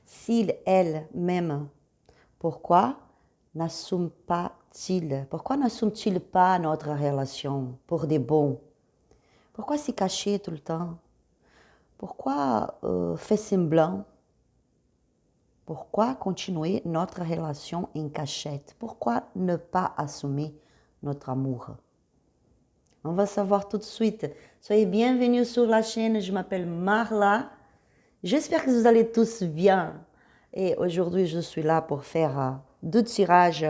S'il, elle, m'aime, pourquoi n'assume-t-il pas notre relation pour des bons? Pourquoi s'y cacher tout le temps? Pourquoi faire semblant? Pourquoi continuer notre relation en cachette? Pourquoi ne pas assumer notre amour? On va savoir tout de suite. Soyez bienvenus sur la chaîne, je m'appelle Marla. J'espère que vous allez tous bien. Et aujourd'hui, je suis là pour faire deux tirages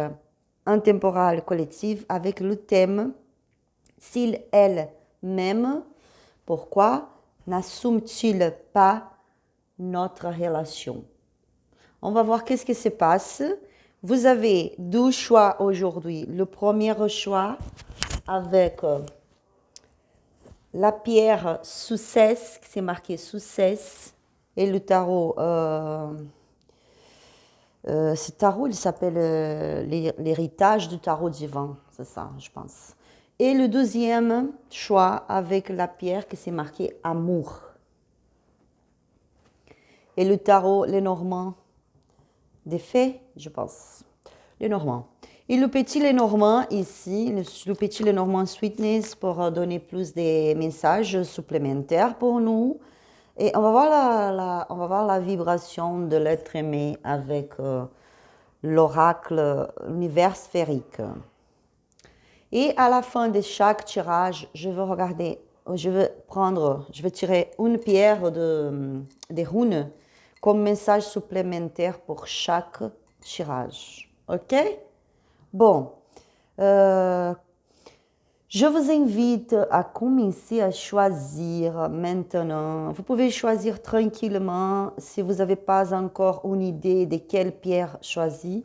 intemporels collectifs avec le thème « S'il, elle, m'aime, pourquoi n'assume-t-il pas notre relation ?» On va voir qu'est-ce qui se passe. Vous avez deux choix aujourd'hui. Le premier choix avec la pierre Succès, c'est marqué Succès, et le tarot. Ce tarot, il s'appelle l'héritage du tarot divin, c'est ça, je pense. Et le deuxième choix avec la pierre qui s'est marqué Amour. Et le tarot, les Normands, des fées, je pense. Les Normands. Et le petit Lenormand ici, le petit Lenormand Sweetness pour donner plus de messages supplémentaires pour nous. Et on va voir la vibration de l'être aimé avec l'oracle univers sphérique. Et à la fin de chaque tirage, je vais tirer une pierre de runes comme message supplémentaire pour chaque tirage. Ok? Bon, je vous invite à commencer à choisir maintenant. Vous pouvez choisir tranquillement si vous n'avez pas encore une idée de quelle pierre choisir.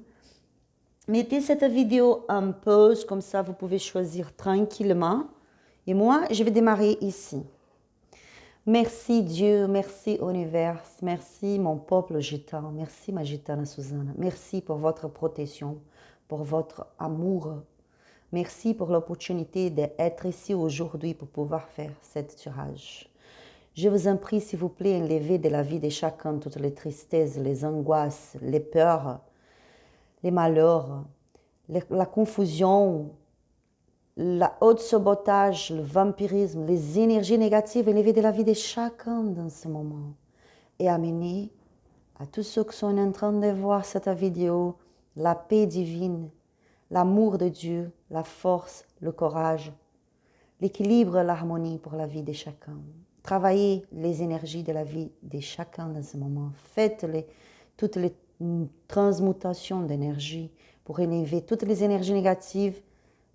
Mettez cette vidéo en pause, comme ça vous pouvez choisir tranquillement. Et moi, je vais démarrer ici. Merci Dieu, merci univers, merci mon peuple gitan, merci ma gitane Susanna, merci pour votre protection, pour votre amour. Merci pour l'opportunité d'être ici aujourd'hui pour pouvoir faire cette tirage. Je vous en prie, s'il vous plaît, enlevez de la vie de chacun toutes les tristesses, les angoisses, les peurs, les malheurs, la confusion, la haute sabotage, le vampirisme, les énergies négatives, enlevez de la vie de chacun dans ce moment. Et amenez à tous ceux qui sont en train de voir cette vidéo la paix divine, l'amour de Dieu, la force, le courage, l'équilibre, l'harmonie pour la vie de chacun. Travaillez les énergies de la vie de chacun dans ce moment. Faites toutes les transmutations d'énergie pour élever toutes les énergies négatives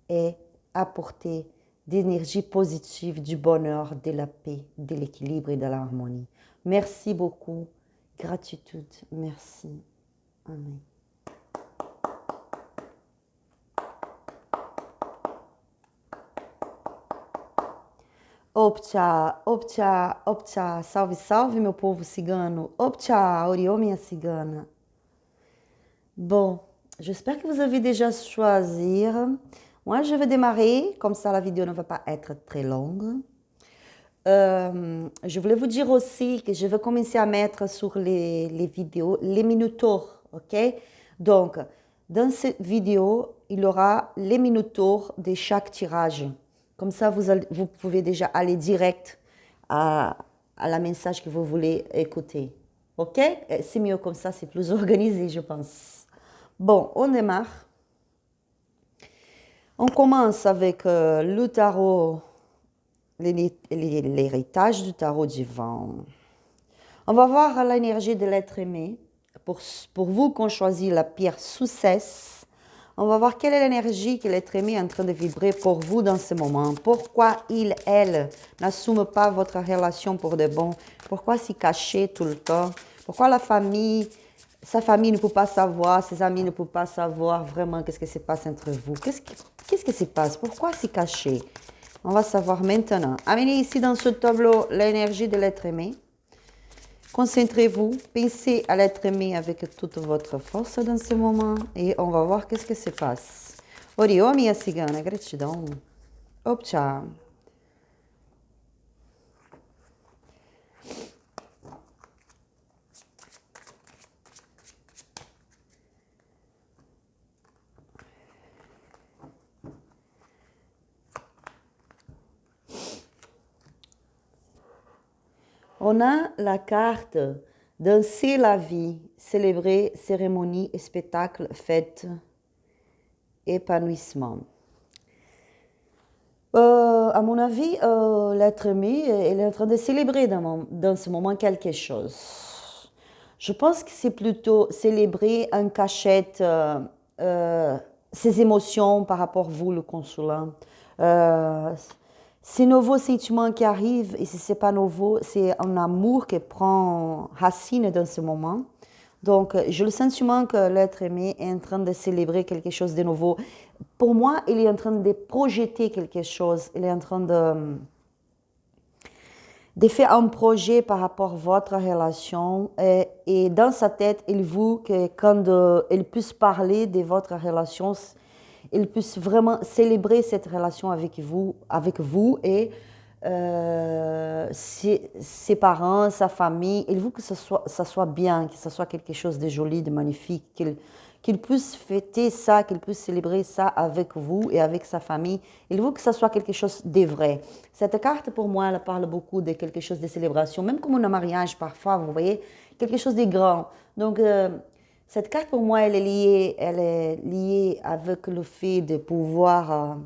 et apporter d'énergie positive, du bonheur, de la paix, de l'équilibre et de l'harmonie. Merci beaucoup. Gratitude. Merci. Amen. Optcha, optcha, optcha, salve, salve, meu povo cigano. Optcha, Oriô, minha cigana. Bon, j'espère que vous avez déjà choisi. Moi, je vais démarrer, comme ça la vidéo ne va pas être très longue. Je voulais vous dire aussi que je vais commencer à mettre sur les vidéos les minuteurs, ok? Donc, dans cette vidéo, il y aura les minuteurs de chaque tirage. Comme ça, vous pouvez déjà aller direct à la message que vous voulez écouter. Ok? C'est mieux comme ça, c'est plus organisé, je pense. Bon, on démarre. On commence avec le tarot, l'héritage du tarot divin. On va voir l'énergie de l'être aimé. Pour vous qu'on choisit la pierre Succès, on va voir quelle est l'énergie que l'être aimé est en train de vibrer pour vous dans ce moment. Pourquoi il, elle, n'assume pas votre relation pour de bon? Pourquoi s'y cacher tout le temps? Pourquoi sa famille ne peut pas savoir, ses amis ne peuvent pas savoir vraiment qu'est-ce qui se passe entre vous? Qu'est-ce qui se passe? Pourquoi s'y cacher? On va savoir maintenant. Amenez ici dans ce tableau l'énergie de l'être aimé. Concentrez-vous, pensez à l'être aimé avec toute votre force dans ce moment et on va voir qu'est-ce qui se passe. Oriô, minha cigana, gratidão. Optcha. On a la carte Danser la vie, célébrer cérémonie et spectacle, fête, épanouissement. À mon avis, l'être aimé, elle est en train de célébrer dans ce moment quelque chose. Je pense que c'est plutôt célébrer en cachette ses émotions par rapport à vous, le consulat. Euh, ces nouveaux sentiments qui arrivent, et si ce n'est pas nouveau, c'est un amour qui prend racine dans ce moment. Donc, j'ai le sentiment que l'être aimé est en train de célébrer quelque chose de nouveau. Pour moi, il est en train de projeter quelque chose. Il est en train de faire un projet par rapport à votre relation. Et dans sa tête, il veut que quand il puisse parler de votre relation, il puisse vraiment célébrer cette relation avec vous et ses parents, sa famille. Il veut que ça soit bien, que ça soit quelque chose de joli, de magnifique, qu'il puisse fêter ça, qu'il puisse célébrer ça avec vous et avec sa famille. Il veut que ça soit quelque chose de vrai. Cette carte, pour moi, elle parle beaucoup de quelque chose de célébration, même comme un mariage parfois, vous voyez, quelque chose de grand. Donc, cette carte, pour moi, elle est liée avec le fait de pouvoir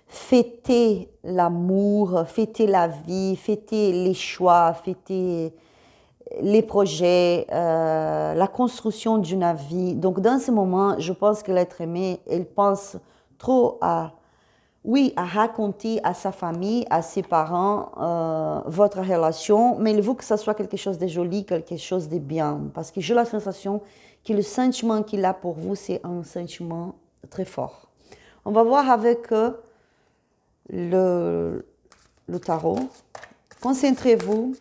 fêter l'amour, fêter la vie, fêter les choix, fêter les projets, la construction d'une vie. Donc, dans ce moment, je pense que l'être aimé, il pense trop oui, à raconter à sa famille, à ses parents, votre relation, mais il veut que ça soit quelque chose de joli, quelque chose de bien. Parce que j'ai la sensation que le sentiment qu'il a pour vous, c'est un sentiment très fort. On va voir avec le tarot. Concentrez-vous.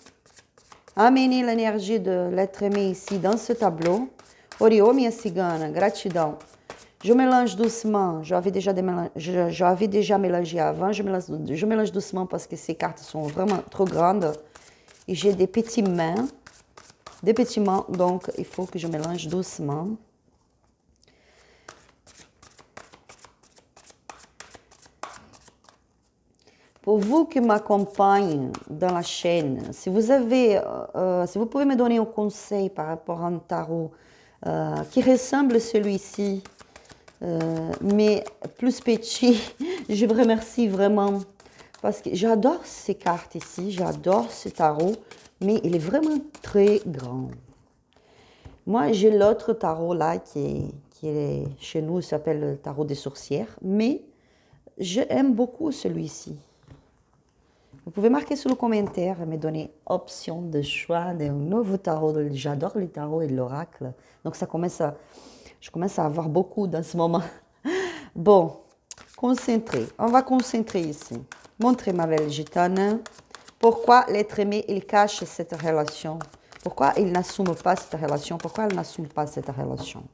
Amenez l'énergie de l'être aimé ici, dans ce tableau. Oriô, minha cigana, gratidão. Je mélange doucement. J'avais déjà mélangé avant. Je mélange doucement parce que ces cartes sont vraiment trop grandes. Et j'ai des petites mains. Donc il faut que je mélange doucement. Pour vous qui m'accompagnez dans la chaîne, si vous pouvez me donner un conseil par rapport à un tarot qui ressemble à celui-ci, mais plus petit, je vous remercie vraiment parce que j'adore ces cartes ici, j'adore ce tarot, mais il est vraiment très grand. Moi, j'ai l'autre tarot là qui est chez nous, il s'appelle le tarot des sorcières, mais j'aime beaucoup celui-ci. Vous pouvez marquer sous le commentaire et me donner option de choix d'un nouveau tarot. J'adore les tarots et l'oracle. Donc je commence à avoir beaucoup dans ce moment. Bon, concentrez. On va concentrer ici. Montrez ma belle gitane. Pourquoi l'être aimé, il cache cette relation? Pourquoi il n'assume pas cette relation? Pourquoi il n'assume pas cette relation?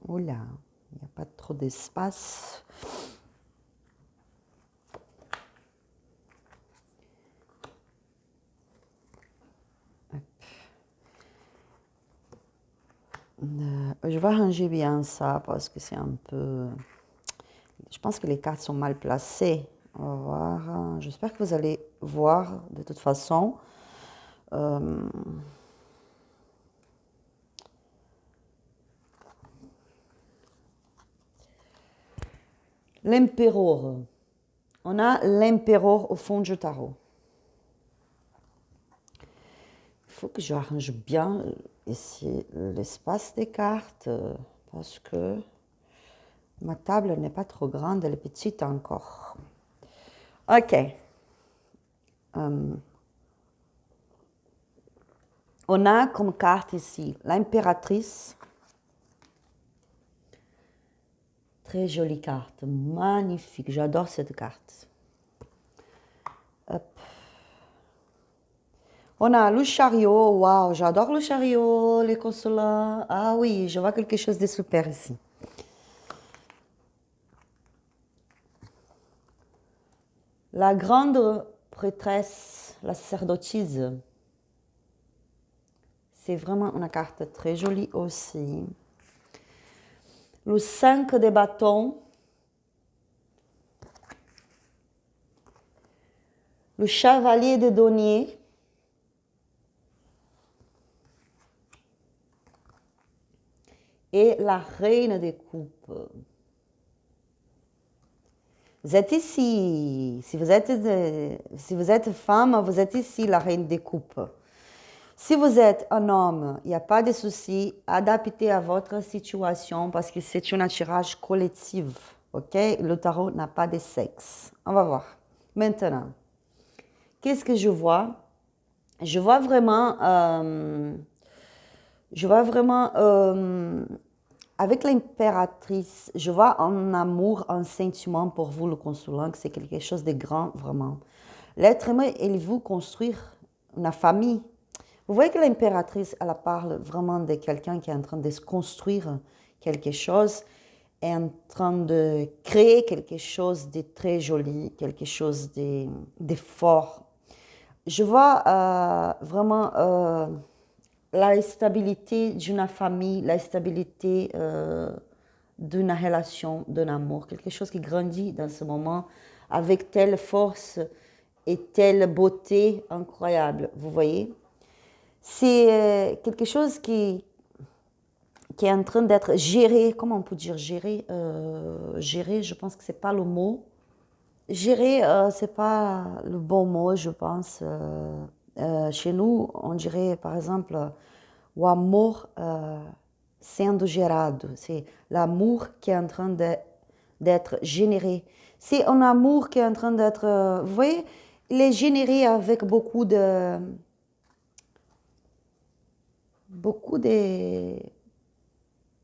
Oula, il n'y a pas trop d'espace. Je vais ranger bien ça parce que c'est un peu... Je pense que les cartes sont mal placées. On va voir. J'espère que vous allez voir de toute façon. L'empereur. On a l'empereur au fond du tarot. Il faut que j'arrange bien ici l'espace des cartes parce que ma table n'est pas trop grande, elle est petite encore. Ok. On a comme carte ici l'impératrice. Très jolie carte, magnifique, j'adore cette carte. Hop. On a le chariot, waouh, j'adore le chariot, les consolats. Ah oui, je vois quelque chose de super ici. La grande prêtresse, la sacerdotise. C'est vraiment une carte très jolie aussi. Le 5 de bâtons. Le chevalier de denier. Et la reine des coupes. Vous êtes ici. Si vous êtes femme, vous êtes ici, la reine des coupes. Si vous êtes un homme, il n'y a pas de souci, adaptez à votre situation parce que c'est un tirage collectif. Ok? Le tarot n'a pas de sexe. On va voir. Maintenant, qu'est-ce que je vois? Je vois vraiment avec l'impératrice, je vois un amour, un sentiment pour vous, le consulant, que c'est quelque chose de grand, vraiment. L'être humain, il veut construire une famille. Vous voyez que l'impératrice, elle parle vraiment de quelqu'un qui est en train de se construire quelque chose, est en train de créer quelque chose de très joli, quelque chose de fort. Je vois vraiment la stabilité d'une famille, la stabilité d'une relation, d'un amour, quelque chose qui grandit dans ce moment avec telle force et telle beauté incroyable, vous voyez. C'est quelque chose qui est en train d'être géré, comment on peut dire géré, géré, je pense que c'est pas le mot. Gérer, c'est pas le bon mot, je pense. Chez nous, on dirait par exemple o amor sendo gerado. C'est l'amour qui est en train d'être généré. C'est un amour qui est en train d'être, vous voyez, il est généré avec beaucoup de,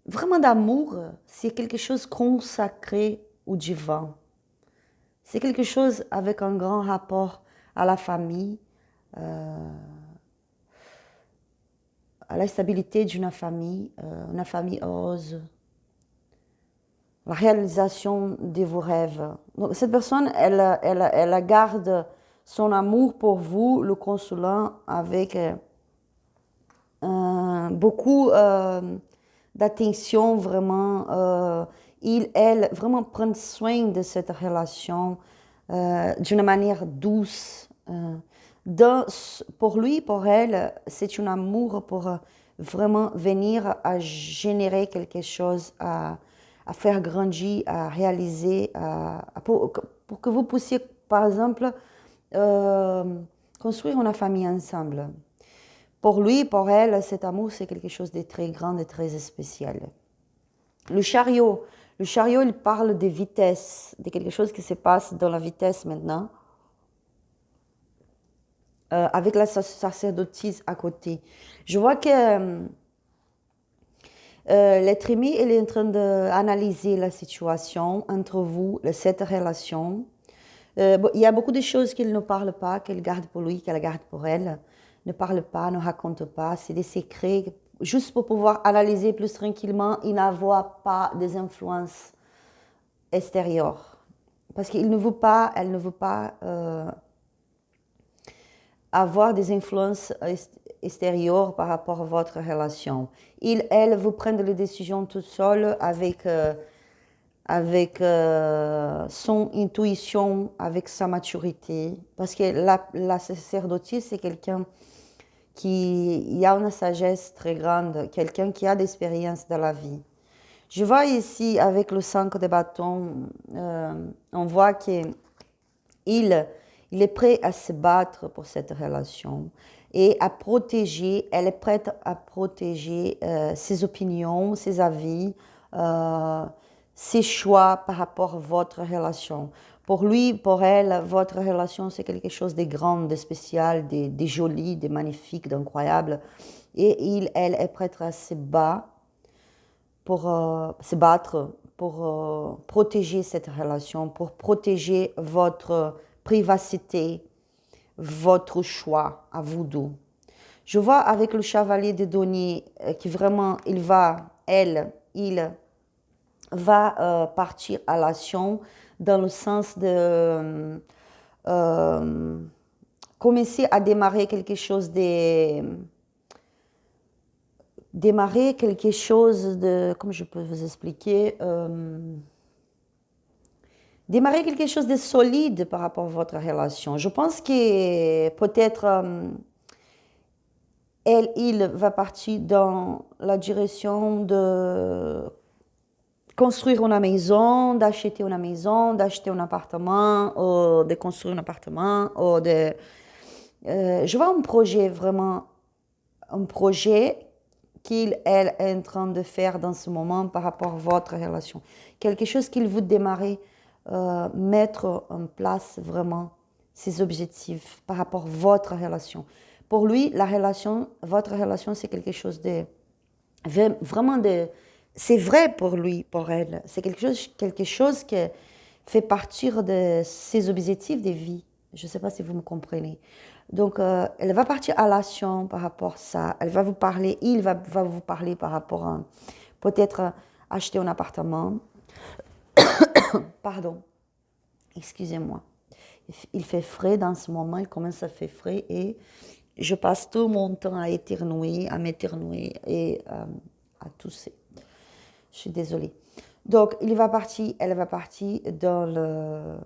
vraiment d'amour. C'est quelque chose consacré au divin. C'est quelque chose avec un grand rapport à la famille, à la stabilité d'une famille heureuse, la réalisation de vos rêves. Donc, cette personne, elle garde son amour pour vous, le consolant, avec beaucoup d'attention, vraiment. Elle, vraiment prennent soin de cette relation d'une manière douce. Pour lui, pour elle, c'est un amour pour vraiment venir à générer quelque chose, à faire grandir, à réaliser, pour que vous puissiez, par exemple, construire une famille ensemble. Pour lui, pour elle, cet amour, c'est quelque chose de très grand et très spécial. Le chariot, il parle de vitesse, de quelque chose qui se passe dans la vitesse maintenant, avec la sacerdotise à côté. Je vois que l'être humain, il est en train d'analyser la situation entre vous, cette relation. Il y a beaucoup de choses qu'il ne parle pas, qu'il garde pour lui, qu'elle garde pour elle. Ne parle pas, ne raconte pas, c'est des secrets, juste pour pouvoir analyser plus tranquillement et n'avoir pas des influences extérieures. Parce qu'il ne veut pas, elle ne veut pas avoir des influences extérieures par rapport à votre relation. Elle vous prendre les décisions toute seule avec son intuition, avec sa maturité. Parce que la sacerdotise, c'est quelqu'un qui a une sagesse très grande, quelqu'un qui a d'expérience dans la vie. Je vois ici, avec le 5 de bâton, on voit qu'il est prêt à se battre pour cette relation et à protéger, elle est prête à protéger ses opinions, ses avis, ses choix par rapport à votre relation. Pour lui, pour elle, votre relation, c'est quelque chose de grand, de spécial, de joli, de magnifique, d'incroyable. Et elle est prête à se battre pour protéger cette relation, pour protéger votre privacité, votre choix à vous deux. Je vois avec le chevalier de denier qui vraiment, il va partir à l'action dans le sens de commencer à démarrer quelque chose comment je peux vous expliquer, démarrer quelque chose de solide par rapport à votre relation. Je pense que peut-être il va partir dans la direction de construire une maison, d'acheter une maison, d'acheter un appartement, ou de construire un appartement, ou de... je vois un projet, vraiment, un projet elle est en train de faire dans ce moment par rapport à votre relation. Quelque chose qu'il veut démarrer, mettre en place vraiment ses objectifs par rapport à votre relation. Pour lui, votre relation, c'est quelque chose de vraiment de... C'est vrai pour lui, pour elle. C'est quelque chose qui fait partir de ses objectifs de vie. Je ne sais pas si vous me comprenez. Donc, elle va partir à l'action par rapport à ça. Elle va vous parler, il va vous parler par rapport à peut-être acheter un appartement. Pardon, excusez-moi. Il fait frais dans ce moment, il commence à faire frais et je passe tout mon temps à m'éternuer et à tousser. Je suis désolée. Donc, elle va partir dans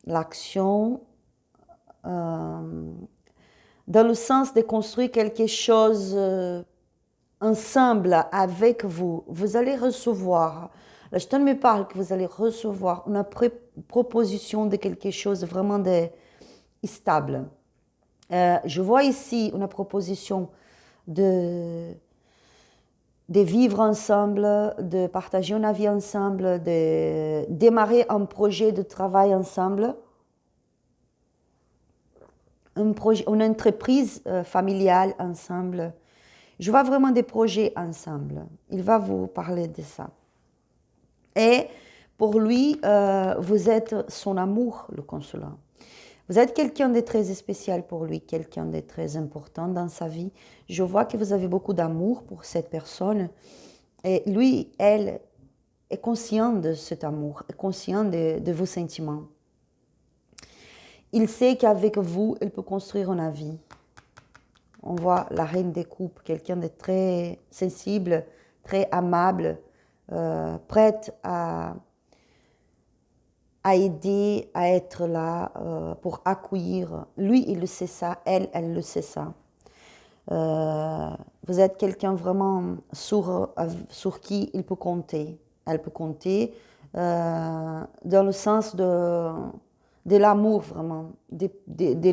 l'action, dans le sens de construire quelque chose ensemble avec vous. Vous allez recevoir, le Satan me parle que vous allez recevoir une proposition de quelque chose vraiment de stable. Je vois ici une proposition de vivre ensemble, de partager une vie ensemble, de démarrer un projet de travail ensemble, une entreprise familiale ensemble. Je vois vraiment des projets ensemble. Il va vous parler de ça. Et pour lui, vous êtes son amour, le consolant. Vous êtes quelqu'un de très spécial pour lui, quelqu'un de très important dans sa vie. Je vois que vous avez beaucoup d'amour pour cette personne. Et lui, elle, est conscient de cet amour, est conscient de vos sentiments. Il sait qu'avec vous, il peut construire une vie. On voit la reine des coupes, quelqu'un de très sensible, très aimable, prête à aider, à être là pour accueillir. Lui, il le sait ça, elle le sait ça. Vous êtes quelqu'un vraiment sur qui il peut compter. Elle peut compter dans le sens de l'amour vraiment, de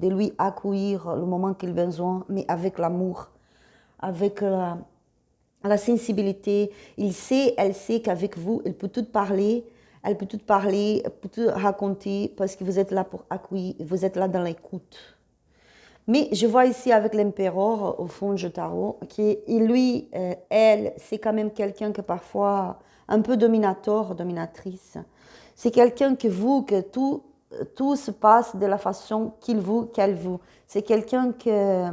lui accueillir le moment qu'il a besoin, mais avec l'amour, avec la sensibilité. Elle sait qu'avec vous, elle peut tout parler, elle peut tout raconter, parce que vous êtes là pour accueillir, vous êtes là dans l'écoute. Mais je vois ici avec l'empereur au fond du tarot, elle, c'est quand même quelqu'un que parfois un peu dominatrice. C'est quelqu'un que tout se passe de la façon qu'elle veut. C'est quelqu'un que,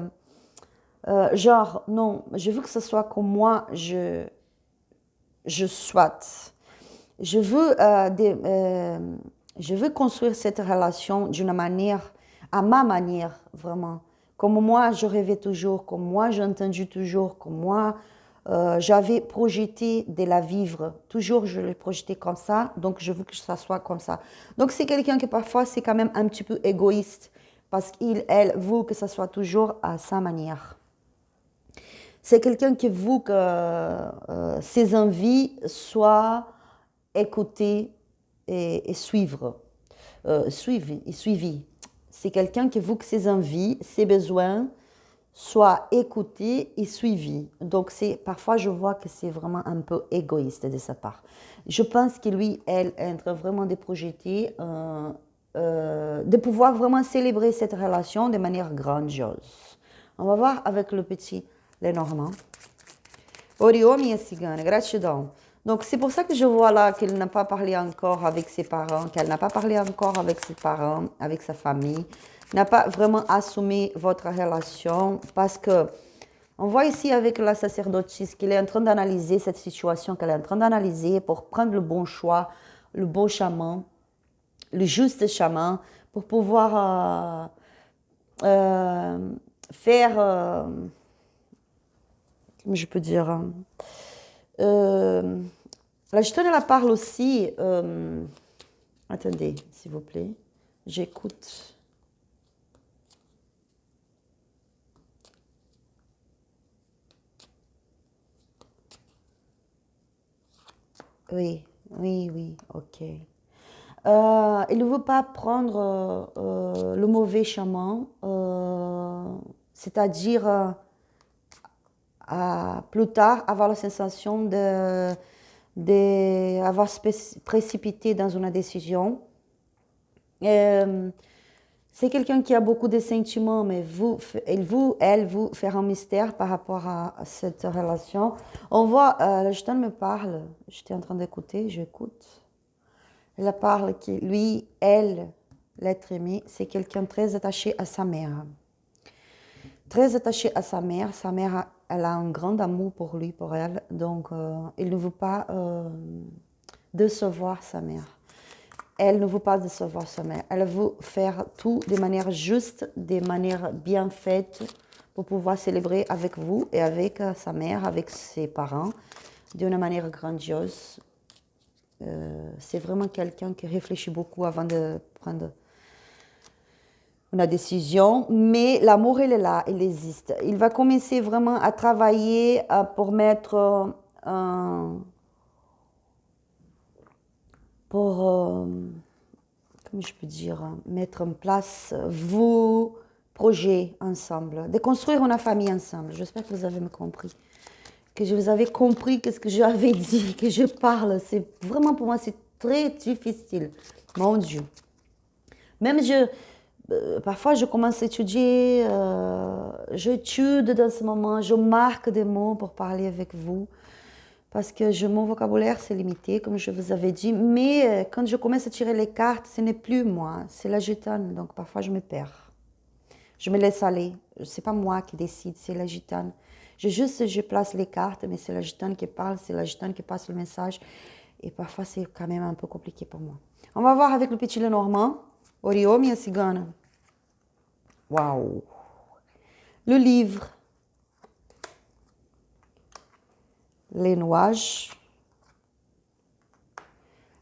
genre, non, je veux que ce soit comme moi, je souhaite. Je veux construire cette relation d'une manière, à ma manière, vraiment. Comme moi, je rêvais toujours, comme moi, j'ai entendu toujours, comme moi, j'avais projeté de la vivre. Toujours, je l'ai projeté comme ça, donc je veux que ça soit comme ça. Donc, c'est quelqu'un qui, parfois, c'est quand même un petit peu égoïste, parce elle veut que ça soit toujours à sa manière. C'est quelqu'un qui veut que ses envies soient écoutées et suivies. C'est quelqu'un qui veut que ses envies, ses besoins soient écoutés et suivis. Donc, parfois, je vois que c'est vraiment un peu égoïste de sa part. Je pense que lui, elle est en train vraiment de projeter, de pouvoir vraiment célébrer cette relation de manière grandiose. On va voir avec le petit Lenormand. Oriô, minha cigana, gratidão. Donc, c'est pour ça que je vois là qu'elle n'a pas parlé encore avec ses parents, qu'elle n'a pas parlé encore avec ses parents, avec sa famille, n'a pas vraiment assumé votre relation, parce que on voit ici avec la sacerdotisse qu'elle est en train d'analyser cette situation, qu'elle est en train d'analyser pour prendre le bon choix, le bon chaman, le juste chaman, pour pouvoir faire, comment je peux dire, la gitane, elle parle aussi, attendez, s'il vous plaît, j'écoute. Oui, oui, oui, ok. Il ne veut pas prendre le mauvais chemin, c'est-à-dire plus tard avoir la sensation d'avoir précipité dans une décision. C'est quelqu'un qui a beaucoup de sentiments, mais elle vous fait un mystère par rapport à cette relation. On voit, la gitane me parle, j'étais en train d'écouter, j'écoute. Elle parle que lui, elle, l'être aimé, c'est quelqu'un très attaché à sa mère. Très attaché à sa mère. Sa mère, elle a un grand amour pour lui, pour elle. Donc, il ne veut pas décevoir sa mère. Elle ne veut pas décevoir sa mère. Elle veut faire tout de manière juste, de manière bien faite, pour pouvoir célébrer avec vous et avec sa mère, avec ses parents, d'une manière grandiose. C'est vraiment quelqu'un qui réfléchit beaucoup avant de prendre une décision, mais l'amour, il est là, il existe. Il va commencer vraiment à travailler pour mettre comment je peux dire, mettre en place vos projets ensemble, de construire une famille ensemble. J'espère que vous avez compris, que je vous avais compris qu'est-ce que j'avais dit, que je parle. C'est vraiment pour moi, c'est très difficile. Mon Dieu. Même parfois, je commence à étudier, j'étude dans ce moment, je marque des mots pour parler avec vous, parce que mon vocabulaire, c'est limité, comme je vous avais dit. Mais quand je commence à tirer les cartes, ce n'est plus moi, c'est la gitane. Donc parfois, je me perds. Je me laisse aller. Ce n'est pas moi qui décide, c'est la gitane. Je place les cartes, mais c'est la gitane qui parle, c'est la gitane qui passe le message. Et parfois, c'est quand même un peu compliqué pour moi. On va voir avec le petit Lenormand. Oriô, minha cigana. Waouh! Le livre. Les nuages.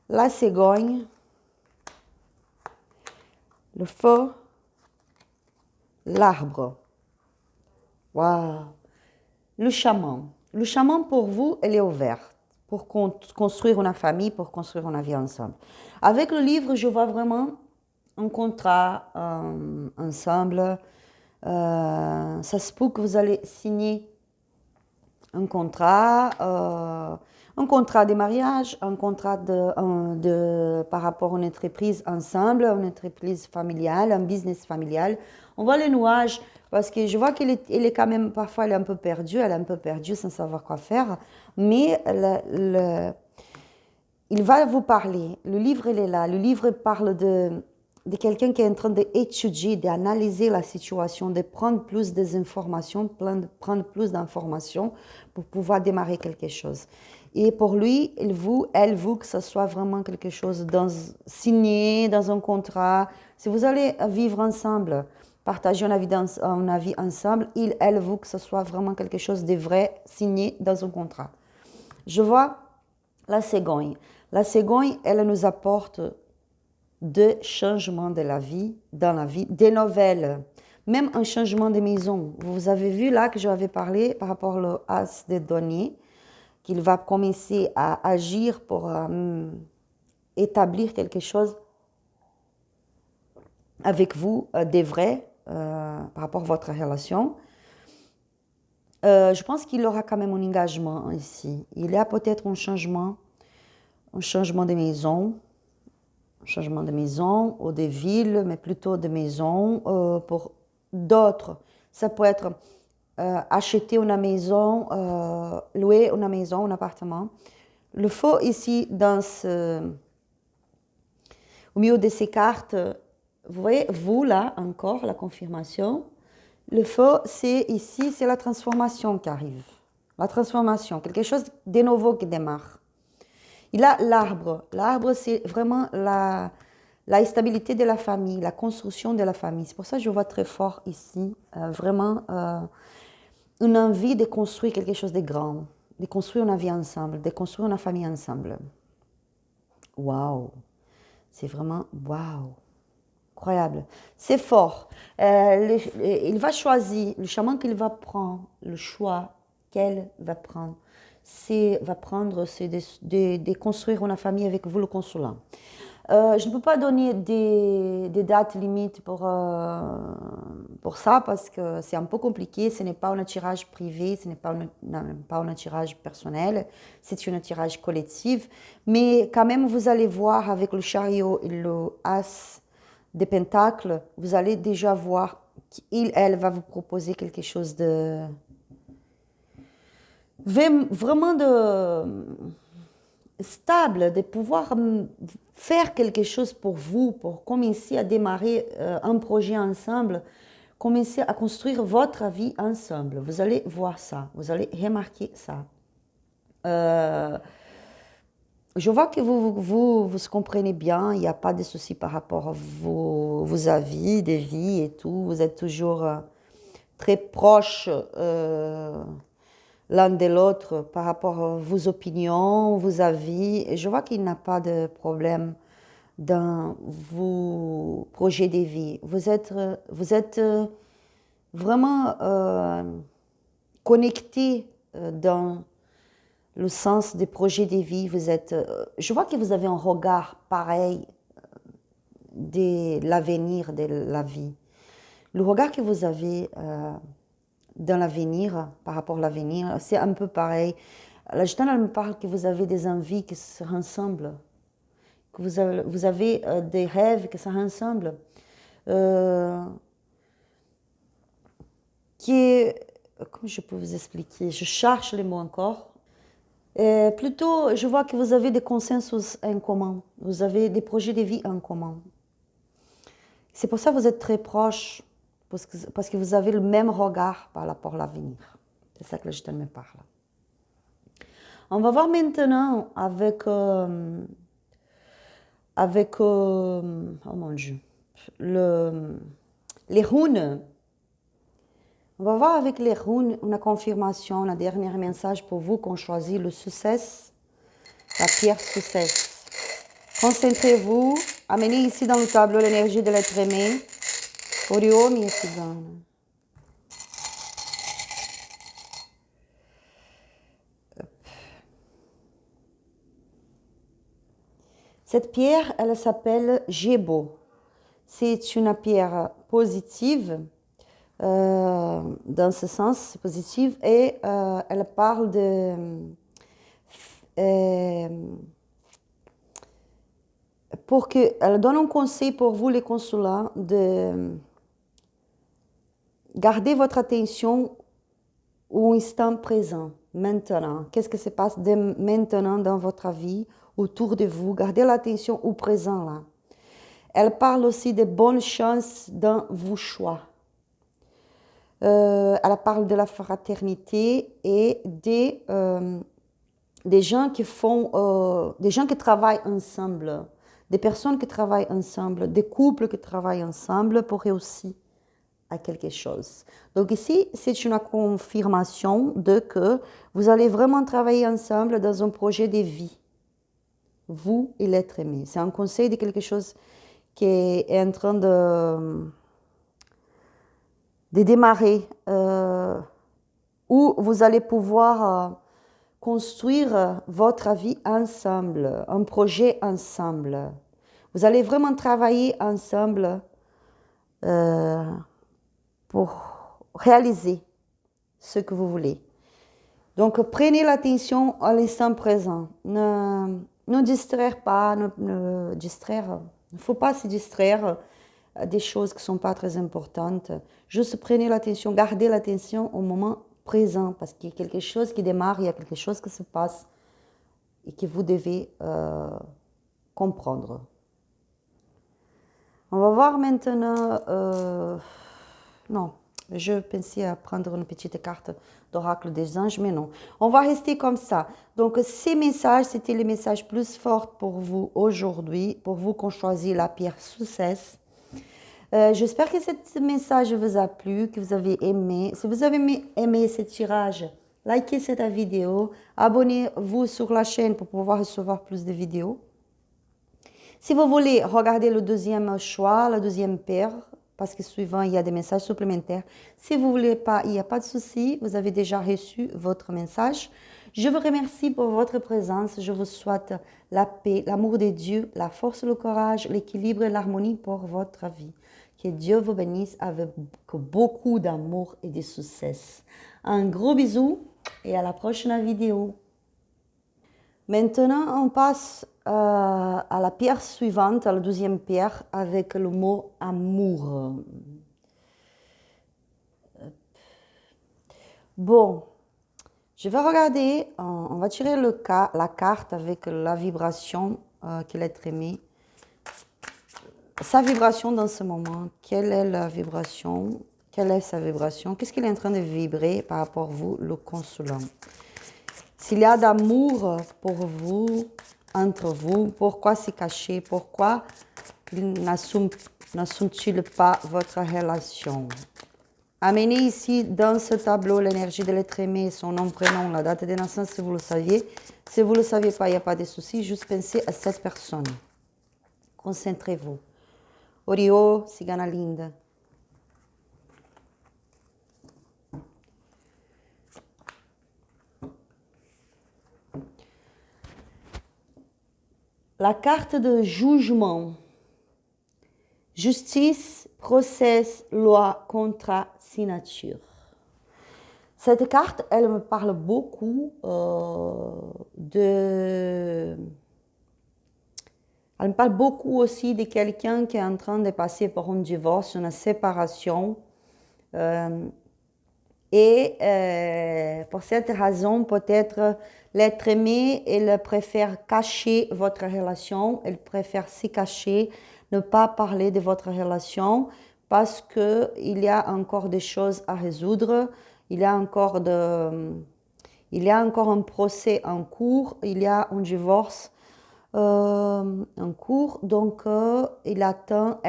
La cigogne. Le feu. L'arbre. Waouh! Le chaman. Le chaman, pour vous, elle est ouverte pour construire une famille, pour construire une vie ensemble. Avec le livre, je vois vraiment un contrat ensemble. Ça se peut que vous allez signer un contrat de mariage, un contrat par rapport à une entreprise ensemble, une entreprise familiale, un business familial. On voit les nuages parce que je vois qu'elle est quand même, parfois elle est un peu perdue, sans savoir quoi faire, mais il va vous parler. Le livre, il est là. Le livre parle de quelqu'un qui est en train d'étudier, d'analyser la situation, de prendre plus d'informations, prendre plus d'informations pour pouvoir démarrer quelque chose. Et pour lui, elle veut que ce soit vraiment quelque chose signé dans un contrat. Si vous allez vivre ensemble, partager une vie ensemble, elle veut que ce soit vraiment quelque chose de vrai, signé dans un contrat. Je vois la cigogne. La cigogne, elle nous apporte des changements de la vie, dans la vie, des nouvelles, même un changement de maison. Vous avez vu là que j'avais parlé par rapport au as de denier, qu'il va commencer à agir pour établir quelque chose avec vous, de vrai, par rapport à votre relation. Je pense qu'il aura quand même un engagement ici. Il y a peut-être un changement de maison, ou de ville, mais plutôt de maison. Pour d'autres, ça peut être acheter une maison, louer une maison, un appartement. Le feu ici, au milieu de ces cartes, vous voyez, vous là, encore la confirmation. Le feu, c'est la transformation qui arrive. La transformation, quelque chose de nouveau qui démarre. Il a l'arbre. L'arbre, c'est vraiment la stabilité de la famille, la construction de la famille. C'est pour ça que je vois très fort ici, vraiment une envie de construire quelque chose de grand, de construire une vie ensemble, de construire une famille ensemble. Waouh! C'est vraiment waouh! Incroyable. C'est fort. Il va choisir, le chemin qu'il va prendre, le choix qu'elle va prendre, c'est de construire une famille avec vous, le consulat. Je ne peux pas donner des dates limites pour ça parce que c'est un peu compliqué. Ce n'est pas un tirage privé, ce n'est pas un tirage personnel, c'est un tirage collectif. Mais quand même, vous allez voir avec le chariot et le as des pentacles, vous allez déjà voir elle va vous proposer quelque chose de vraiment de stable, de pouvoir faire quelque chose pour vous, pour commencer à démarrer un projet ensemble, commencer à construire votre vie ensemble. Vous allez voir ça, vous allez remarquer ça. Je vois que vous comprenez bien, il n'y a pas de souci par rapport à vos avis, des vies et tout. Vous êtes toujours très proches l'un de l'autre par rapport à vos opinions, vos avis. Et je vois qu'il n'y a pas de problème dans vos projets de vie. Vous êtes vraiment connectés dans le sens des projets de vie. Je vois que vous avez un regard pareil de l'avenir de la vie. Le regard que vous avez dans l'avenir, par rapport à l'avenir, c'est un peu pareil. La gitane, elle me parle que vous avez des envies qui se ressemblent, que vous avez des rêves qui se ressemblent, qui est, comment je peux vous expliquer? Je cherche les mots encore. Plutôt, je vois que vous avez des consensus en commun, vous avez des projets de vie en commun. C'est pour ça que vous êtes très proches, parce que vous avez le même regard par rapport à l'avenir. C'est ça que je me parle. On va voir maintenant oh mon Dieu, les runes. On va voir avec les runes une confirmation, un dernier message pour vous qu'on choisit le succès, la pierre succès. Concentrez-vous, amenez ici dans le tableau l'énergie de l'être aimé. Oriomi et Cigane. Cette pierre, elle s'appelle Gébo. C'est une pierre positive, dans ce sens, positive, et elle parle de... elle donne un conseil pour vous, les consulats, de garder votre attention au instant présent, maintenant. Qu'est-ce qui se passe maintenant dans votre vie, autour de vous? Gardez l'attention au présent, là. Elle parle aussi de bonnes chances dans vos choix. Elle parle de la fraternité et des gens des gens qui travaillent ensemble, des personnes qui travaillent ensemble, des couples qui travaillent ensemble pour réussir à quelque chose. Donc ici, c'est une confirmation de que vous allez vraiment travailler ensemble dans un projet de vie, vous et l'être aimé. C'est un conseil de quelque chose qui est en train de démarrer, où vous allez pouvoir construire votre vie ensemble, un projet ensemble. Vous allez vraiment travailler ensemble pour réaliser ce que vous voulez. Donc, prenez l'attention à l'instant présent. Ne distraire pas, distraire. Il ne faut pas se distraire des choses qui ne sont pas très importantes. Juste prenez l'attention, gardez l'attention au moment présent, parce qu'il y a quelque chose qui démarre, il y a quelque chose qui se passe et que vous devez comprendre. On va voir maintenant... non, Je pensais à prendre une petite carte d'oracle des anges, mais non. On va rester comme ça. Donc, ces messages, c'était les messages plus forts pour vous aujourd'hui, pour vous qu'on choisit la pierre succès. J'espère que ce message vous a plu, que vous avez aimé. Si vous avez aimé ce tirage, likez cette vidéo, abonnez-vous sur la chaîne pour pouvoir recevoir plus de vidéos. Si vous voulez regarder le deuxième choix, la deuxième paire, parce que souvent il y a des messages supplémentaires. Si vous ne voulez pas, il n'y a pas de souci, vous avez déjà reçu votre message. Je vous remercie pour votre présence. Je vous souhaite la paix, l'amour de Dieu, la force, le courage, l'équilibre et l'harmonie pour votre vie. Que Dieu vous bénisse avec beaucoup d'amour et de succès. Un gros bisou et à la prochaine vidéo. Maintenant, on passe à la pierre suivante, à la deuxième pierre, avec le mot amour. Bon, je vais regarder, on va tirer la carte avec la vibration que l'être aimé. Sa vibration dans ce moment, quelle est la vibration? Quelle est sa vibration? Qu'est-ce qu'il est en train de vibrer par rapport à vous, le consolant? S'il y a d'amour pour vous, entre vous, pourquoi se cacher? Pourquoi n'assume-t-il pas votre relation? Amenez ici dans ce tableau l'énergie de l'être aimé, son nom, prénom, la date de naissance si vous le saviez. Si vous ne le saviez pas, il n'y a pas de souci, juste pensez à cette personne. Concentrez-vous. Orio, cigana linda. La carte de jugement. Justice, procès, loi, contrat, signature. Cette carte, elle me parle beaucoup Elle me parle beaucoup aussi de quelqu'un qui est en train de passer par un divorce, une séparation. Pour cette raison, peut-être l'être aimé, il préfère cacher votre relation, il préfère s'y cacher, ne pas parler de votre relation parce qu'il y a encore des choses à résoudre, il y a encore un procès en cours, il y a un divorce en cours, donc elle attend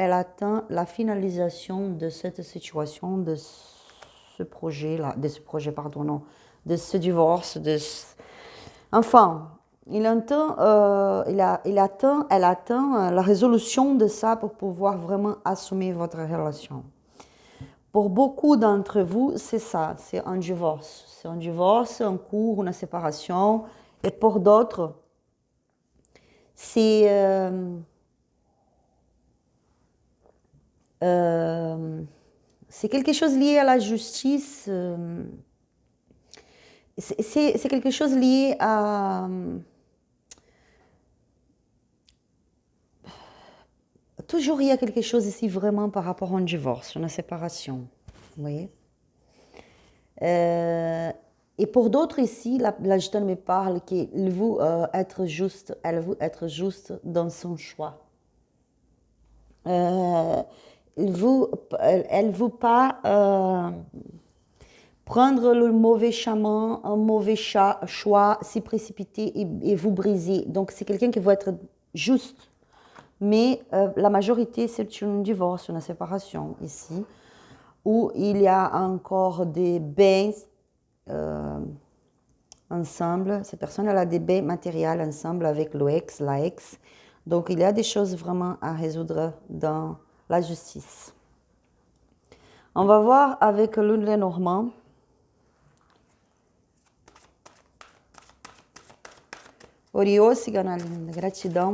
la finalisation de cette situation, de ce projet-là, de ce divorce, enfin, elle attend la résolution de ça pour pouvoir vraiment assumer votre relation. Pour beaucoup d'entre vous, c'est ça, c'est un divorce. C'est un divorce, un cours, une séparation. Et pour d'autres, c'est quelque chose lié à la justice. C'est quelque chose lié à... Toujours il y a quelque chose ici vraiment par rapport à un divorce, une séparation. Vous voyez? Et pour d'autres ici, la gitane me parle qu'elle veut être juste, dans son choix. Elle veut pas prendre le mauvais chemin, un mauvais choix, s'y précipiter et vous briser. Donc c'est quelqu'un qui veut être juste. Mais la majorité, c'est un divorce, une séparation ici, où il y a encore des biens ensemble. Cette personne elle a des biens matériels ensemble avec l'ex, la ex. Donc il y a des choses vraiment à résoudre dans la justice. On va voir avec l'une des Normands. Orio, cigana linda, gratidão.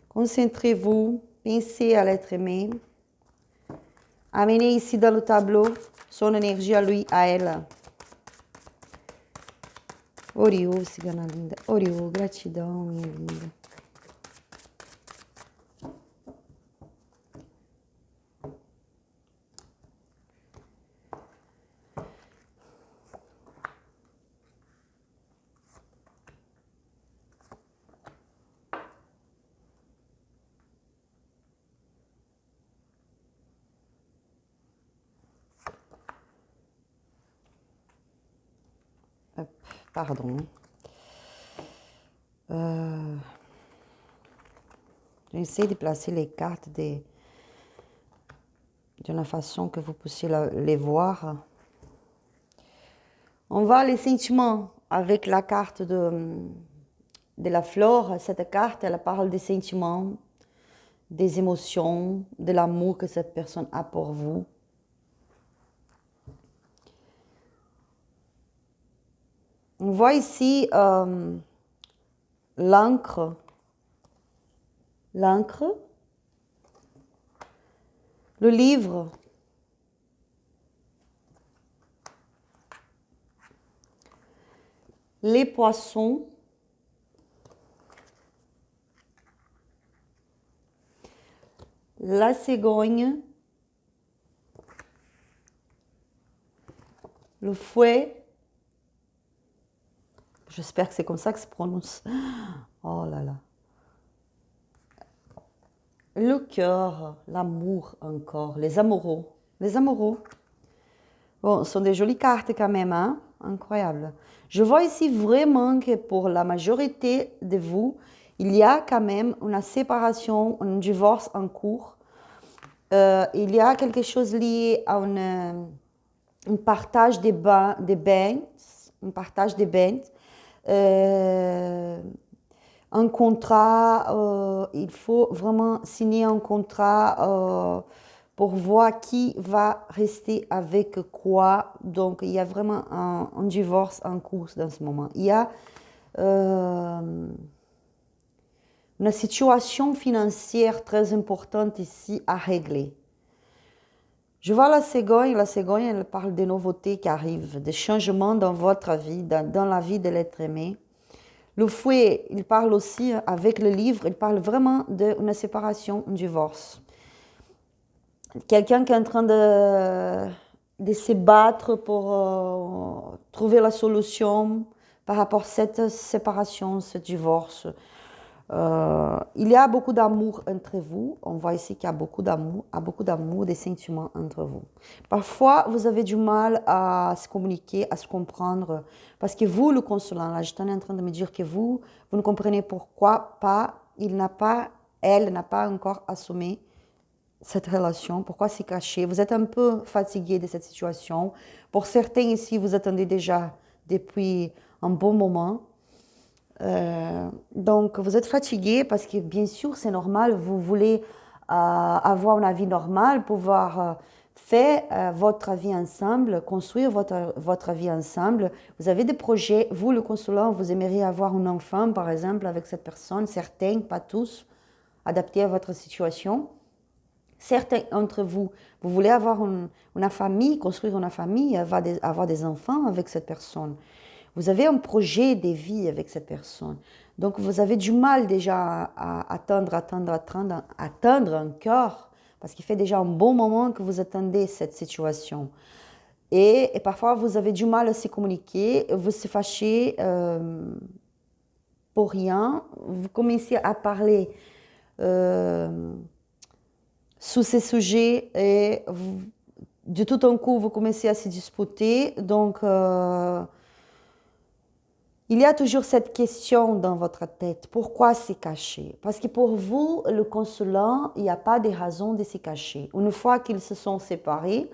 Concentrez-vous, pensez à l'être aimé. Amenez ici dans le tableau son énergie à lui, à elle. Orio, cigana linda. Orio, gratidão, minha linda. Pardon. J'essaie de placer les cartes d'une façon que vous puissiez les voir. On voit les sentiments avec la carte de la fleur. Cette carte, elle parle des sentiments, des émotions, de l'amour que cette personne a pour vous. On voit ici l'encre, le livre, les poissons, la cigogne, le fouet. J'espère que c'est comme ça que se prononce. Oh là là. Le cœur, l'amour encore, les amoureux. Les amoureux. Bon, ce sont des jolies cartes quand même, hein? Incroyable. Je vois ici vraiment que pour la majorité de vous, il y a quand même une séparation, un divorce en cours. Il y a quelque chose lié à un partage des bains, un partage des bains. Un contrat, il faut vraiment signer un contrat pour voir qui va rester avec quoi. Donc, il y a vraiment un divorce en cours dans ce moment. Il y a une situation financière très importante ici à régler. Je vois la cigogne, elle parle des nouveautés qui arrivent, des changements dans votre vie, dans la vie de l'être aimé. Le fouet, il parle aussi, avec le livre, il parle vraiment d'une séparation, un divorce. Quelqu'un qui est en train de se battre pour trouver la solution par rapport à cette séparation, ce divorce. Il y a beaucoup d'amour entre vous. On voit ici qu'il y a beaucoup d'amour, des sentiments entre vous. Parfois, vous avez du mal à se communiquer, à se comprendre, parce que vous, le consolant, là, je suis en train de me dire que vous ne comprenez pourquoi pas, elle n'a pas encore assumé cette relation, pourquoi c'est caché. Vous êtes un peu fatigué de cette situation. Pour certains ici, vous attendez déjà depuis un bon moment. Donc, vous êtes fatigué parce que, bien sûr, c'est normal, vous voulez avoir une vie normale, pouvoir faire votre vie ensemble, construire votre vie ensemble. Vous avez des projets, vous, le consulat, vous aimeriez avoir un enfant, par exemple, avec cette personne, certains, pas tous, adaptés à votre situation. Certains d'entre vous, vous voulez avoir une famille, construire une famille, avoir des enfants avec cette personne. Vous avez un projet de vie avec cette personne. Donc, vous avez du mal déjà à attendre encore, parce qu'il fait déjà un bon moment que vous attendez cette situation. Et parfois, vous avez du mal à se communiquer, vous se fâchez pour rien, vous commencez à parler sous ces sujets et de tout un coup, vous commencez à se disputer. Donc, il y a toujours cette question dans votre tête. Pourquoi c'est caché? Parce que pour vous, le consolant, il n'y a pas de raison de se cacher. Une fois qu'ils se sont séparés,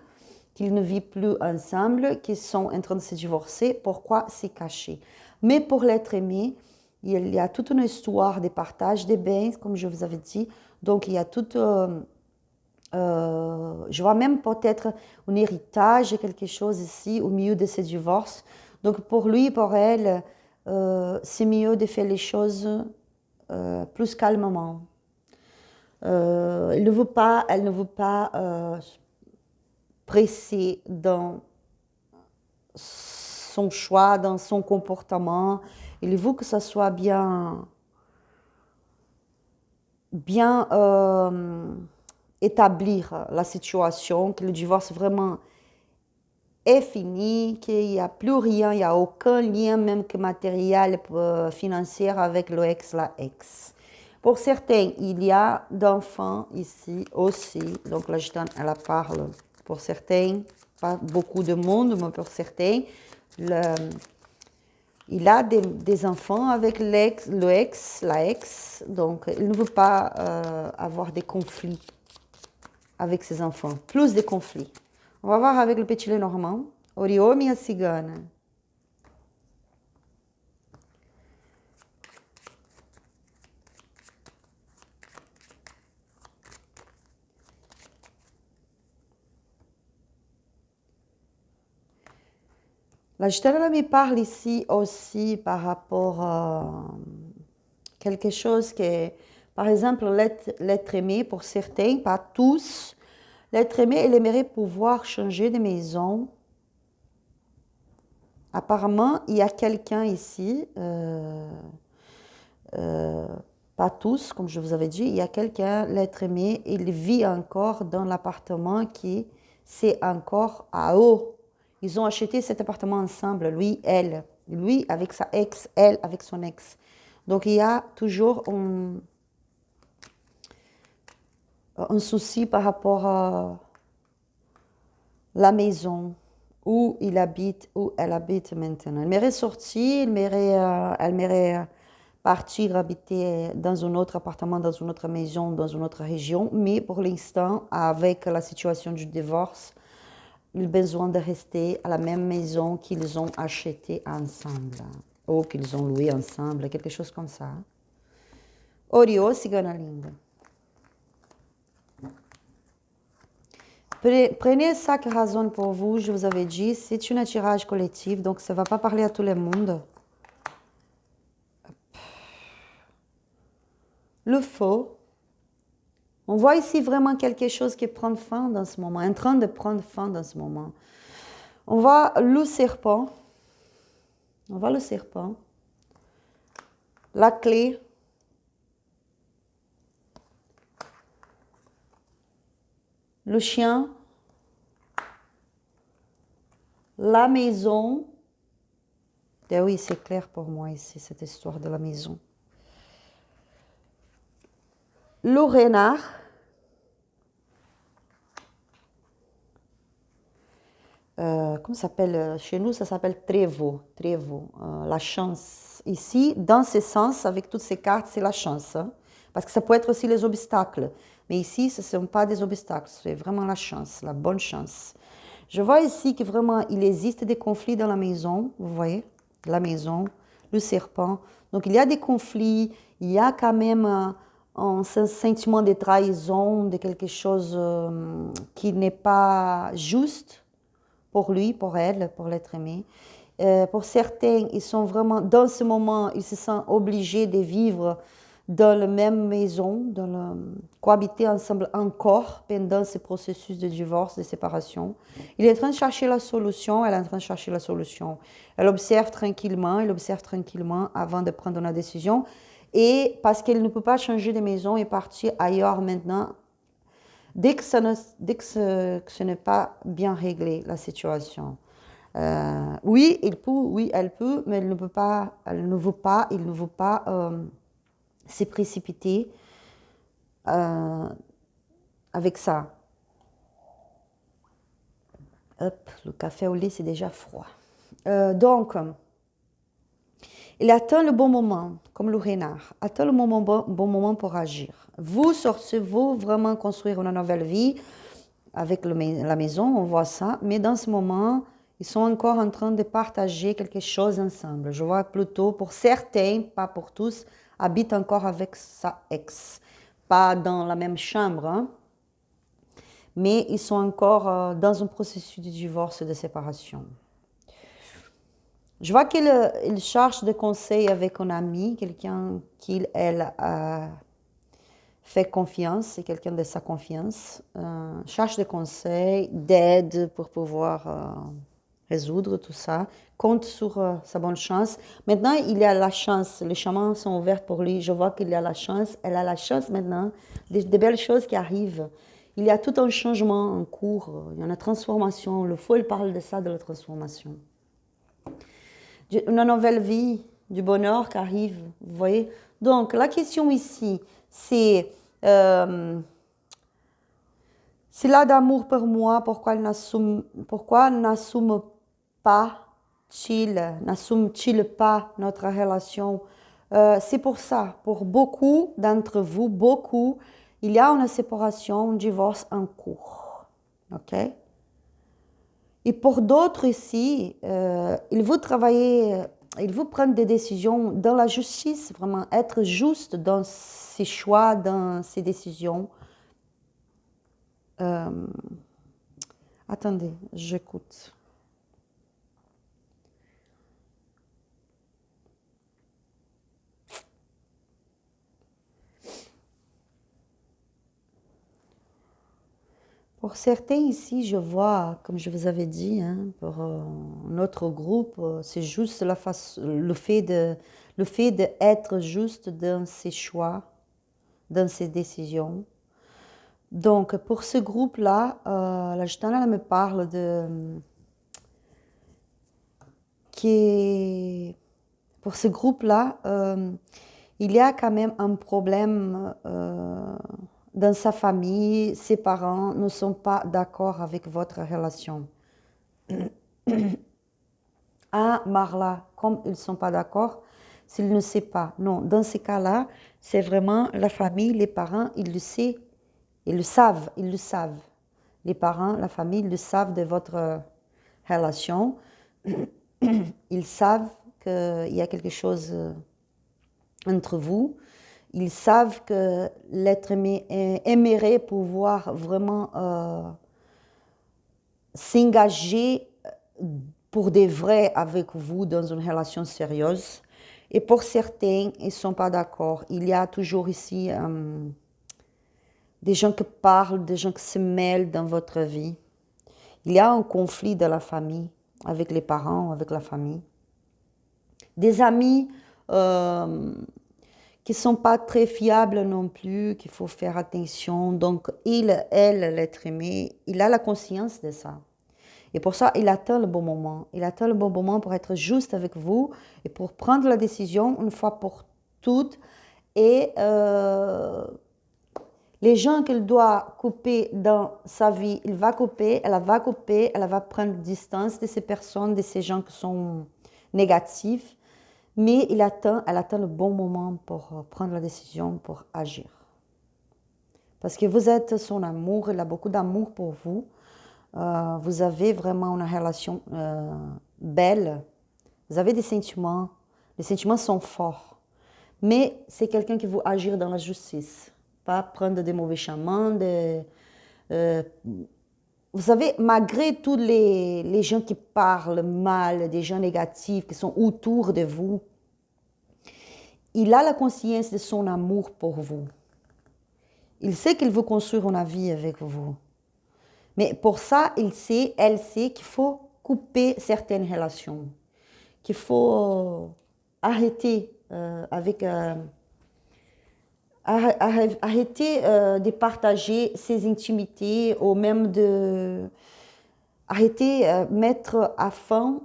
qu'ils ne vivent plus ensemble, qu'ils sont en train de se divorcer, pourquoi c'est caché? Mais pour l'être aimé, il y a toute une histoire de partage des biens, comme je vous avais dit. Donc, il y a toute... je vois même peut-être un héritage, quelque chose ici au milieu de ce divorce. Donc pour lui, pour elle, c'est mieux de faire les choses plus calmement. Elle ne veut pas presser dans son choix, dans son comportement. Il veut que ça soit bien établir la situation, que le divorce vraiment est fini, qu'il n'y a plus rien, il n'y a aucun lien même que matériel, financier avec le ex, la ex. Pour certains, il y a d'enfants ici aussi, donc la gitane, elle parle pour certains, pas beaucoup de monde, mais pour certains, Il a des enfants avec le ex, la ex, donc il ne veut pas avoir des conflits avec ses enfants, plus de conflits. On va voir avec le petit Lenormand. Oriô, minha cigana. La Gitana elle me parle ici aussi par rapport à quelque chose qui est, par exemple, l'être aimé pour certains, pas tous. L'être aimé, il aimerait pouvoir changer de maison. Apparemment, il y a quelqu'un ici, pas tous, comme je vous avais dit, il y a quelqu'un, l'être aimé, il vit encore dans l'appartement qui, c'est encore à eux. Ils ont acheté cet appartement ensemble, lui, elle. Lui avec sa ex, elle avec son ex. Donc il y a toujours un souci par rapport à la maison où il habite, où elle habite maintenant. Elle m'aurait sorti, elle m'aurait partir habiter dans un autre appartement, dans une autre maison, dans une autre région. Mais pour l'instant, avec la situation du divorce, ils ont besoin de rester à la même maison qu'ils ont achetée ensemble ou qu'ils ont loué ensemble, quelque chose comme ça. Oriô, cigana linda. Prenez ça qui résonne pour vous, je vous avais dit, c'est un tirage collectif, donc ça ne va pas parler à tout le monde. Le faux. On voit ici vraiment quelque chose qui prend fin dans ce moment, en train de prendre fin dans ce moment. On voit le serpent. On voit le serpent. La clé. Le chien. La maison. Et oui, c'est clair pour moi ici, cette histoire de la maison. Le renard. Comment ça s'appelle chez nous? Ça s'appelle Trevo. Trevo, la chance. Ici, dans ce sens, avec toutes ces cartes, c'est la chance. Hein? Parce que ça peut être aussi les obstacles. Mais ici, ce ne sont pas des obstacles, c'est vraiment la chance, la bonne chance. Je vois ici que vraiment, il existe des conflits dans la maison. Vous voyez? La maison, le serpent. Donc, il y a des conflits. Il y a quand même un sentiment de trahison, de quelque chose qui n'est pas juste pour lui, pour elle, pour l'être aimé. Pour certains, ils sont vraiment, dans ce moment, ils se sentent obligés de vivre dans la même maison, cohabiter ensemble encore pendant ce processus de divorce, de séparation. Il est en train de chercher la solution, elle est en train de chercher la solution. Elle observe tranquillement avant de prendre une décision. Et parce qu'elle ne peut pas changer de maison et partir ailleurs maintenant, dès que ce n'est pas bien réglé, la situation. Oui, il peut, oui, elle peut, mais elle ne veut pas, il ne veut pas se précipiter avec ça. Hop, le café au lait, c'est déjà froid. Donc, il attend le bon moment, comme le renard, attend le bon moment pour agir. Vous sortez-vous vraiment construire une nouvelle vie avec la maison, on voit ça, mais dans ce moment, ils sont encore en train de partager quelque chose ensemble. Je vois plutôt, pour certains, pas pour tous, habitent encore avec sa ex. Pas dans la même chambre, hein, mais ils sont encore dans un processus de divorce et de séparation. Je vois qu'il cherche des conseils avec un ami, quelqu'un qu'elle fait confiance, c'est quelqu'un de sa confiance, cherche des conseils, d'aide pour pouvoir résoudre tout ça, compte sur sa bonne chance. Maintenant, il a la chance, les chemins sont ouverts pour lui, je vois qu'il a la chance, elle a la chance maintenant, des belles choses qui arrivent. Il y a tout un changement en cours, il y a une transformation, le fou, il parle de ça, de la transformation. Une nouvelle vie, du bonheur qui arrive, vous voyez. Donc, la question ici, c'est s'il a d'amour pour moi, pourquoi il n'assume pas n'assume-t-il pas notre relation? C'est pour ça, pour beaucoup d'entre vous, beaucoup, il y a une séparation, un divorce en cours. OK? Et pour d'autres ici, il veut travailler, il veut prendre des décisions dans la justice, vraiment être juste dans ses choix, dans ses décisions. Attendez, j'écoute. Pour certains ici, je vois, comme je vous avais dit, hein, pour notre groupe, c'est juste le fait d'être juste dans ses choix, dans ses décisions. Donc, pour ce groupe-là, la Gitana me parle pour ce groupe-là, il y a quand même un problème dans sa famille. Ses parents ne sont pas d'accord avec votre relation. Ah, Marla, comme ils ne sont pas d'accord, s'ils ne savent pas. Non, dans ces cas-là, c'est vraiment la famille, les parents, ils le savent, ils le savent, ils le savent. Les parents, la famille, ils le savent de votre relation. Ils savent qu'il y a quelque chose entre vous. Ils savent que l'être aimé aimerait pouvoir vraiment s'engager pour de vrai avec vous dans une relation sérieuse. Et pour certains, ils ne sont pas d'accord. Il y a toujours ici des gens qui parlent, des gens qui se mêlent dans votre vie. Il y a un conflit dans la famille, avec les parents, avec la famille. Des amis qui ne sont pas très fiables non plus, qu'il faut faire attention. Donc, elle, l'être aimé, il a la conscience de ça. Et pour ça, il attend le bon moment. Il attend le bon moment pour être juste avec vous et pour prendre la décision une fois pour toutes. Et les gens qu'il doit couper dans sa vie, il va couper, elle va prendre distance de ces personnes, de ces gens qui sont négatifs. Mais elle attend le bon moment pour prendre la décision, pour agir. Parce que vous êtes son amour, il a beaucoup d'amour pour vous. Vous avez vraiment une relation belle. Vous avez des sentiments. Les sentiments sont forts. Mais c'est quelqu'un qui veut agir dans la justice. Pas prendre des mauvais chemins. Vous savez, malgré tous les gens qui parlent mal, des gens négatifs qui sont autour de vous, il a la conscience de son amour pour vous. Il sait qu'il veut construire une vie avec vous. Mais pour ça, elle sait qu'il faut couper certaines relations, qu'il faut arrêter arrêter de partager ses intimités ou même de arrêter mettre à fin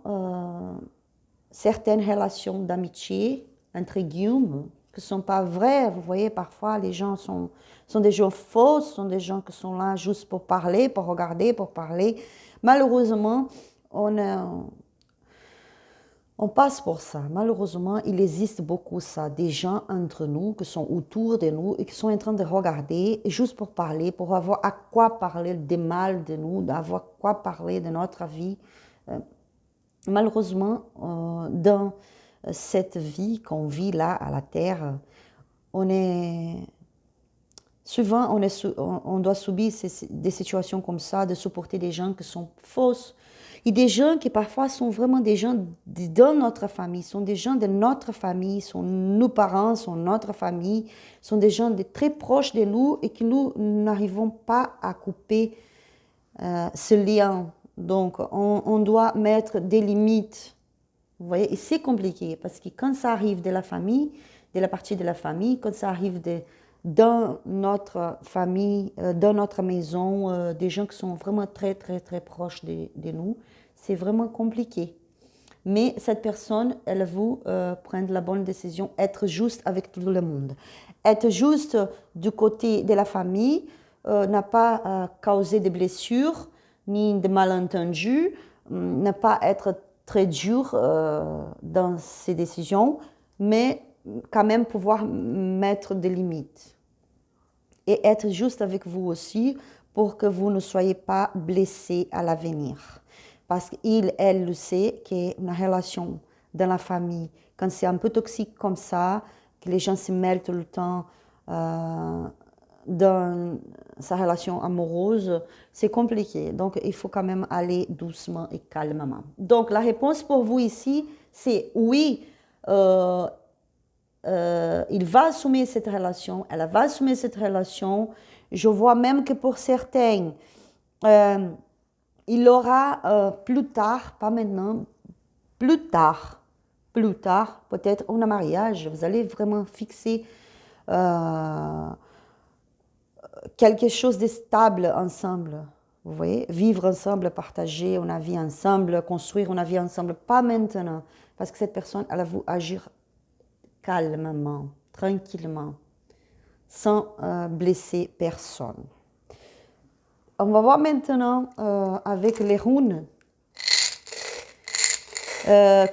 certaines relations d'amitié, entre guillemets, qui ne sont pas vraies. Vous voyez, parfois, les gens sont des gens faux, sont des gens qui sont là juste pour parler, pour regarder, pour parler. Malheureusement, on passe pour ça. Malheureusement, il existe beaucoup ça, des gens entre nous qui sont autour de nous et qui sont en train de regarder juste pour parler, pour avoir à quoi parler des mal de nous, d'avoir quoi parler de notre vie. Malheureusement, dans cette vie qu'on vit là à la terre, souvent on doit subir des situations comme ça, de supporter des gens qui sont fausses. Et des gens qui parfois sont vraiment des gens dans notre famille, sont des gens de notre famille, sont nos parents, sont notre famille, sont des gens très proches de nous et que nous n'arrivons pas à couper ce lien. Donc, on doit mettre des limites. Vous voyez, et c'est compliqué parce que quand ça arrive de la famille, de la partie de la famille, quand ça arrive dans notre famille, dans notre maison, des gens qui sont vraiment très, très, très proches de nous, c'est vraiment compliqué. Mais cette personne, elle veut prendre la bonne décision, être juste avec tout le monde. Être juste du côté de la famille n'a pas causé de blessures ni de malentendus, n'a pas être très dur dans ses décisions, mais quand même pouvoir mettre des limites. Et être juste avec vous aussi pour que vous ne soyez pas blessés à l'avenir. Parce qu'il, elle le sait, qu'une relation dans la famille, quand c'est un peu toxique comme ça, que les gens se mêlent tout le temps dans sa relation amoureuse, c'est compliqué. Donc, il faut quand même aller doucement et calmement. Donc, la réponse pour vous ici, c'est oui, il va assumer cette relation, elle va assumer cette relation. Je vois même que pour certains, il aura plus tard, pas maintenant, plus tard, peut-être un mariage. Vous allez vraiment fixer quelque chose de stable ensemble. Vous voyez, vivre ensemble, partager une vie ensemble, construire une vie ensemble, pas maintenant. Parce que cette personne, elle va vous agir calmement, tranquillement, sans blesser personne. On va voir maintenant avec les runes.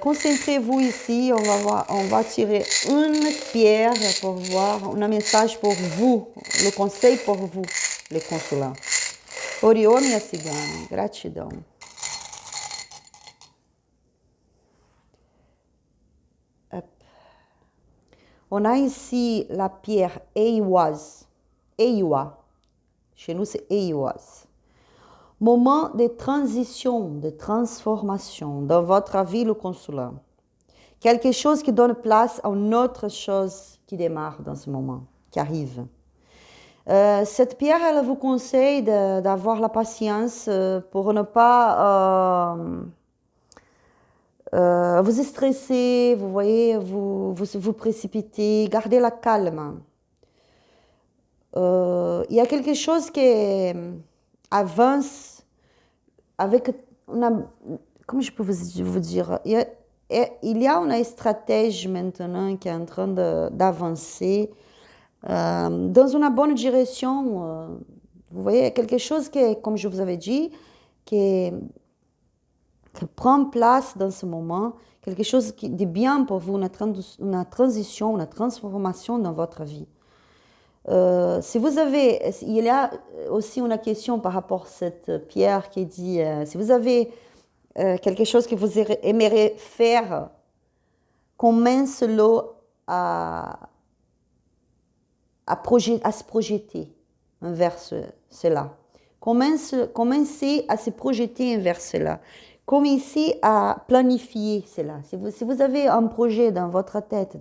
Concentrez-vous ici, on va tirer une pierre pour voir un message pour vous, le conseil pour vous, les consulants. Oriô, minha cigana, gratidão. Hop. On a ici la pierre Eiwaz. Eiwa. Chez nous, c'est Eiwaz. Moment de transition, de transformation dans votre vie, le consulat. Quelque chose qui donne place à une autre chose qui démarre dans ce moment, qui arrive. Cette pierre, elle vous conseille d'avoir la patience pour ne pas vous stresser, vous voyez, vous précipiter, gardez la calme. Il y a quelque chose qui avance avec comment je peux vous dire, il y a une stratégie maintenant qui est en train d'avancer dans une bonne direction. Vous voyez, quelque chose qui, comme je vous avais dit, qui prend place dans ce moment, quelque chose de bien pour vous, une transition, une transformation dans votre vie. Si vous avez, il y a aussi une question par rapport à cette pierre qui dit, si vous avez quelque chose que vous aimeriez faire, commencez-le à se projeter vers cela. Commencez à se projeter vers cela. Commencez à planifier cela. Si vous avez un projet dans votre tête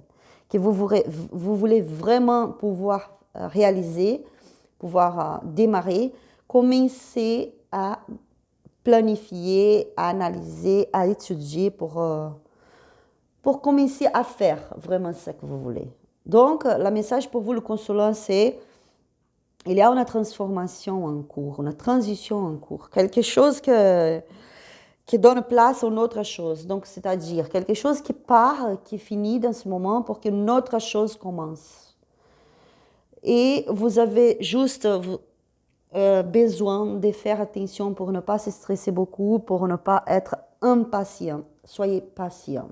que vous voulez vraiment pouvoir réaliser, pouvoir démarrer, commencez à planifier, à analyser, à étudier pour commencer à faire vraiment ce que vous voulez. Donc, le message pour vous, le consulant, c'est il y a une transformation en cours, une transition en cours, quelque chose qui donne place à une autre chose. Donc, c'est-à-dire quelque chose qui part, qui finit dans ce moment pour qu'une autre chose commence. Et vous avez juste besoin de faire attention pour ne pas se stresser beaucoup, pour ne pas être impatient. Soyez patient.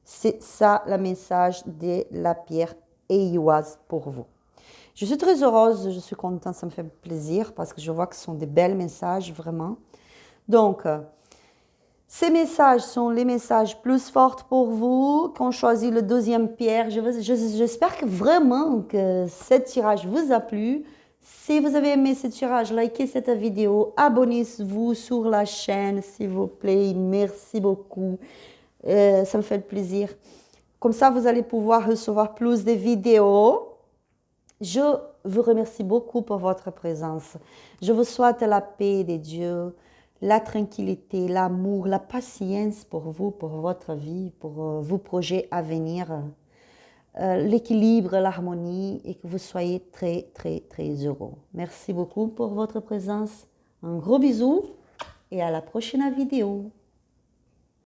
C'est ça le message de la pierre Eiwaz pour vous. Je suis très heureuse, je suis contente, ça me fait plaisir parce que je vois que ce sont des belles messages, vraiment. Donc, ces messages sont les messages plus forts pour vous. Quand on choisit le deuxième pierre, j'espère que vraiment que ce tirage vous a plu. Si vous avez aimé ce tirage, likez cette vidéo, abonnez-vous sur la chaîne, s'il vous plaît. Merci beaucoup. Ça me fait plaisir. Comme ça, vous allez pouvoir recevoir plus de vidéos. Je vous remercie beaucoup pour votre présence. Je vous souhaite la paix de Dieu, la tranquillité, l'amour, la patience pour vous, pour votre vie, pour vos projets à venir, l'équilibre, l'harmonie et que vous soyez très, très, très heureux. Merci beaucoup pour votre présence. Un gros bisou et à la prochaine vidéo.